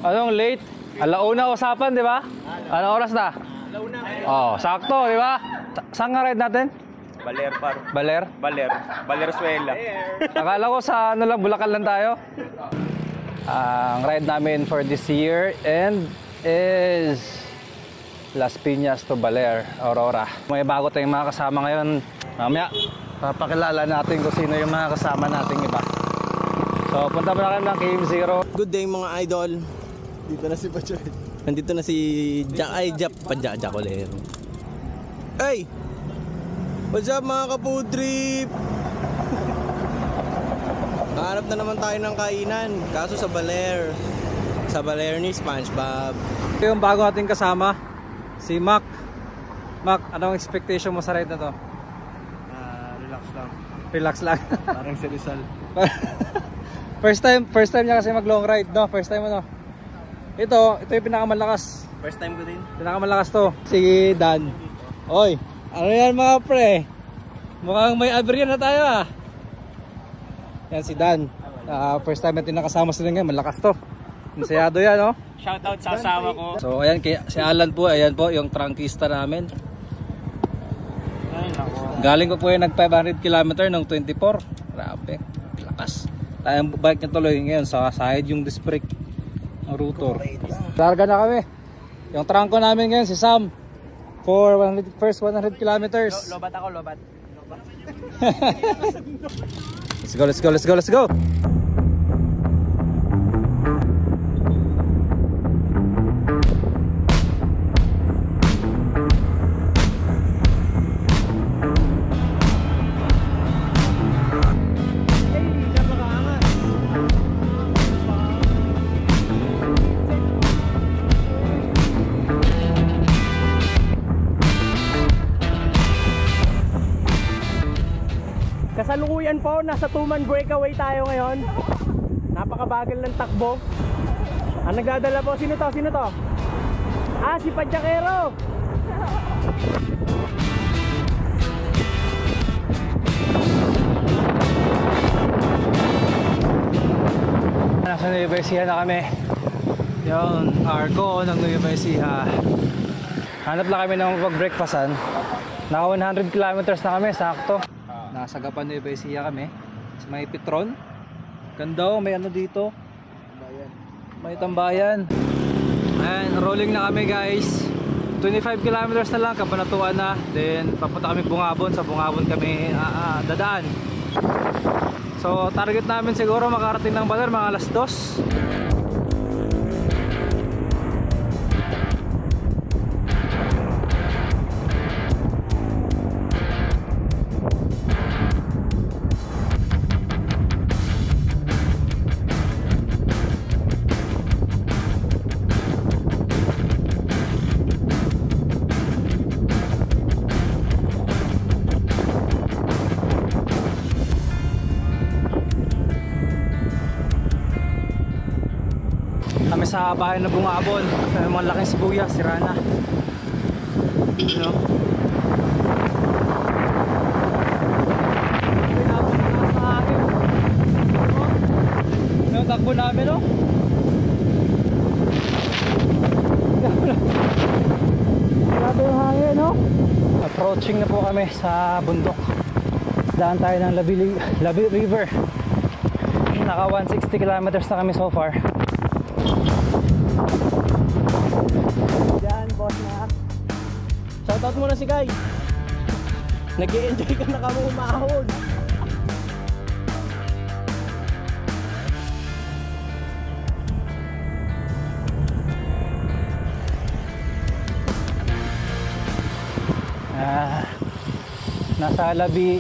Anong late? Alauna usapan, di ba? Anong oras na? Alauna. Oh, sakto, di ba? Saan nga ride natin? Baler, par. Baler? Baler. Valerzuela. Akala ko sa ano lang, Bulacan lang tayo. Ang ride namin for this year and is Las Piñas to Baler, Aurora. May bago tayong mga kasama ngayon. Mamaya, papakilala natin kung sino yung mga kasama nating iba. So, punta muna kami ng KM0. Good day mga idol. Dito na si Pachoy. Nandito na si Jacolero. Hey! What's up mga ka-food trip? Hanap na naman tayo ng kainan. Kaso sa Baler. Sa Baler ni SpongeBob. Ito yung bago ating kasama, si Mac. Mac, anong expectation mo sa ride na to? Relax lang. Relax lang. Parang si Rizal. First time niya kasi mag long ride, no? First time ano? Ito yung pinakamalakas. First time ko din. Pinakamalakas to. Si Dan. Oy, ano yan mga pre? Mukhang may aberya na tayo ah. Yan si Dan. First time natin nakasama sila ngayon, malakas to. Masayado yan, no? Shoutout sa asawa ko. So ayan, si Alan po, ayan po yung trangkista namin. Ay, nako. Galing ko po yung nag 500 km ng 24. Grabe, lakas. Tayong bike niya tuloy ngayon sa side yung disc brake ng rotor. Larga na kami. Yung trangko namin ngayon si Sam for first 100 kilometers. Lobat ako, lobat. Let's go. Kasalukuyan po, nasa 2-man breakaway tayo ngayon. Napakabagal ng takbo. Ang nagdadala po, sino to? Si Padjakero. Nasa Nueva Ecija na kami. Yung Argo ng Nueva Ecija. Hanap lang kami ng mag-breakfastan. Naka 100 kilometers na kami, sakto. Nasa Gapan Nueva Ecija kami. Sa may Petron. Ganda, may ano dito. May tambayan. And rolling na kami guys. 25 kilometers na lang, Kabanatuan na. Then papunta kami Bungabon. Sa Bungabon kami dadaan. So target namin siguro makarating ng Baler mga alas 2. Kami sa bahay na Bungabon. May mga laking sibuyas, sira na. Ano? Pinapon na sa akin. Yung takbo namin, no? Grabe yung hangin, no? Approaching na po kami sa bundok. Daan tayo ng Labi River. Naka 160 kilometers na kami so far. Yan, boss na. Shoutout muna si Guy. Nag-i-enjoy ka na kami umahon. Nasa Labi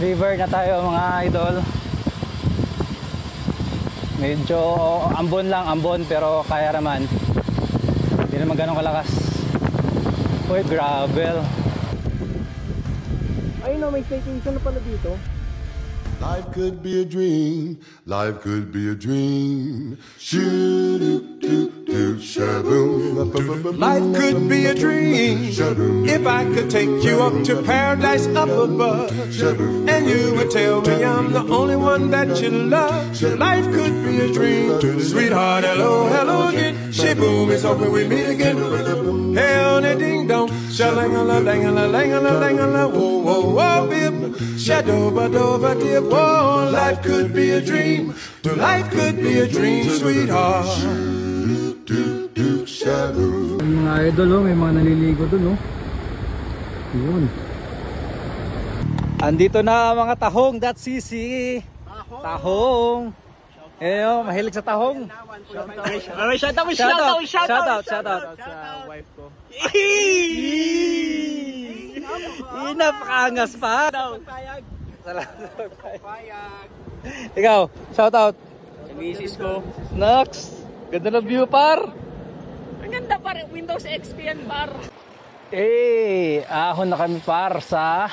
River na tayo mga idol. Medyo ambon pero kaya naman. Hindi naman ganun kalakas. Uy, gravel. Ayun o, may staycation na pala dito. Life could be a dream. Life could be a dream. Life could be a dream if I could take you up to paradise up above, and you would tell me I'm the only one that you love. Life could be a dream. Sweetheart, hello, hello again. She boom, it's hoping we meet again. Hey on a ding dong, shalangala, dangala, langala, langala, whoa, whoa, whoa, bib. Shadow, but over, dear, whoa. Life could be a dream. Life could be a dream, sweetheart. Mga idol, oh, may mga naliligo dun, oh. Yun. Andito na mga tahong, that's sisi. Tahong. Eh, oh, mahilig sa tahong. Shout out sa wife ko. Napakaangas pa. Ikaw, shout out. Sa misis ko. Next. Ganda ng view, par. Ang ganda par, Windows XP yan par. Eh, ahon na kami par sa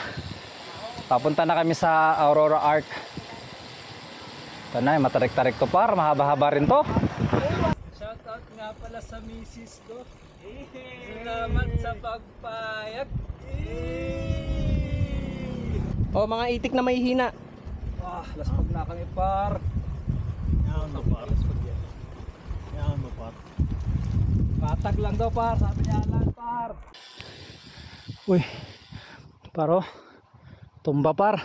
papunta na kami sa Aurora Arc. Ito na, matarik-tarik to par, mahaba-haba rin to. Shout out nga pala sa misis ko. Salamat sa pagpayag. Oh, mga itik na may hina. Laspag na kami par. Patag lang daw par, sabi niya Alan par. Uy, paro, tumba par.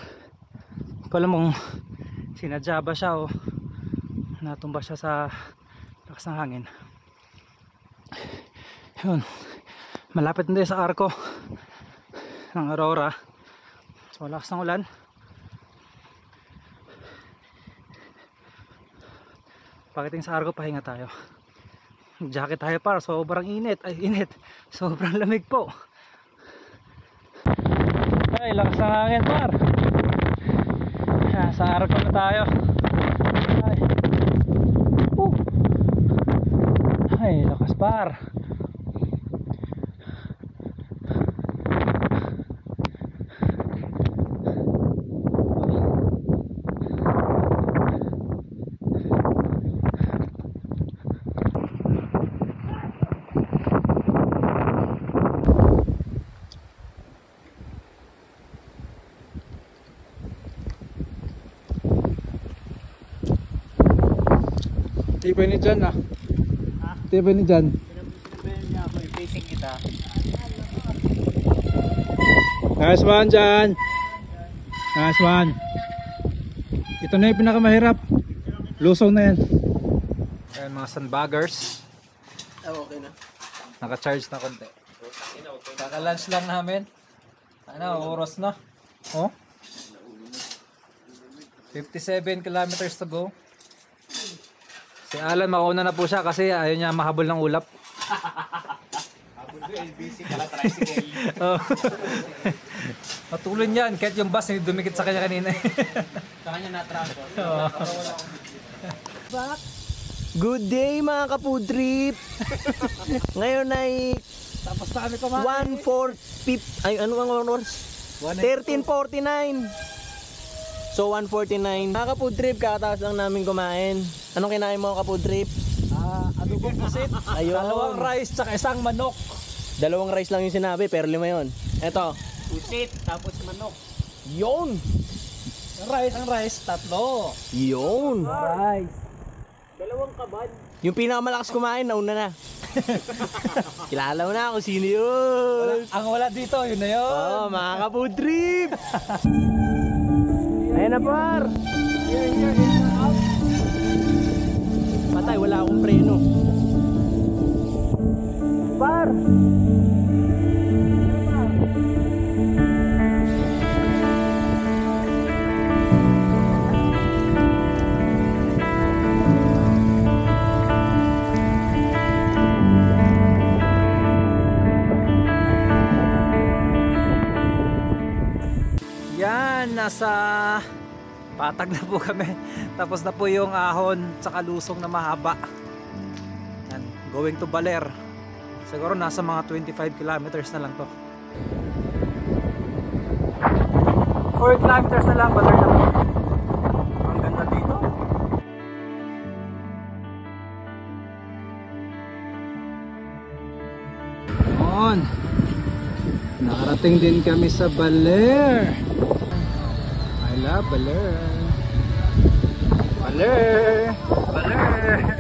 Kala mong sinadya ba siya o natumba siya sa lakas ng hangin. Yun, malapit na sa arko ng Aurora. So lakas ng ulan. Pagdating sa arko, pahinga tayo. Jacket tayo para sobrang init. Ay, init. Sobrang lamig po. Ay, lakas ng hangin par. Sa arko na tayo. Ay. Ay, lakas par. Tibay ni Jan ah. Tibay ni Jan. Facing kita. Nice one Jan. Nice one. Ito na yung pinakamahirap. Lusong na yan. Ayan mga sandbaggers. Okay na. Naka-charge na konti. Kaka-lunch lang namin. Ano, oras na. Oh. 57 kilometers to go. Si Alan mauna na po siya kasi ayaw niya mahabol ng ulap. Habol ko LBC kala tricycle. Matulin yan kahit yung bus hindi dumikit sa kanya kanina. Sa kanya na-travel. Good day mga kapudrip. Ngayon ay Tapos na kami kumain. 1:4 ay ano ang oras? 13:49. So 1:49. Mga kapudrip, kakataas lang namin kumain. Anong kinain mo kapudrip? Adobong pusit. Ayun. 2 rice tsaka isang manok. 2 rice lang yung sinabi pero 5 yon. Eto. Pusit, tapos manok. Yon. Ang rice 3. Yon. Rice. 2 kabad. Yung pinakamalakas kumain nauna na. Kilala mo na kung sino yun. Ang wala dito, yun na yun. Oh, mga kapudrip. Ayan na par. Patay, wala akong preno. Par. Yan, nasa patag na po kami. Tapos na po yung ahon sa kalusong na mahaba. Yan, going to Baler. Siguro nasa mga 25 kilometers na lang to. 4 kilometers na lang, Baler na po. Ang ganda dito. On. Nakarating din kami sa Baler. I love Baler. Baler! Baler!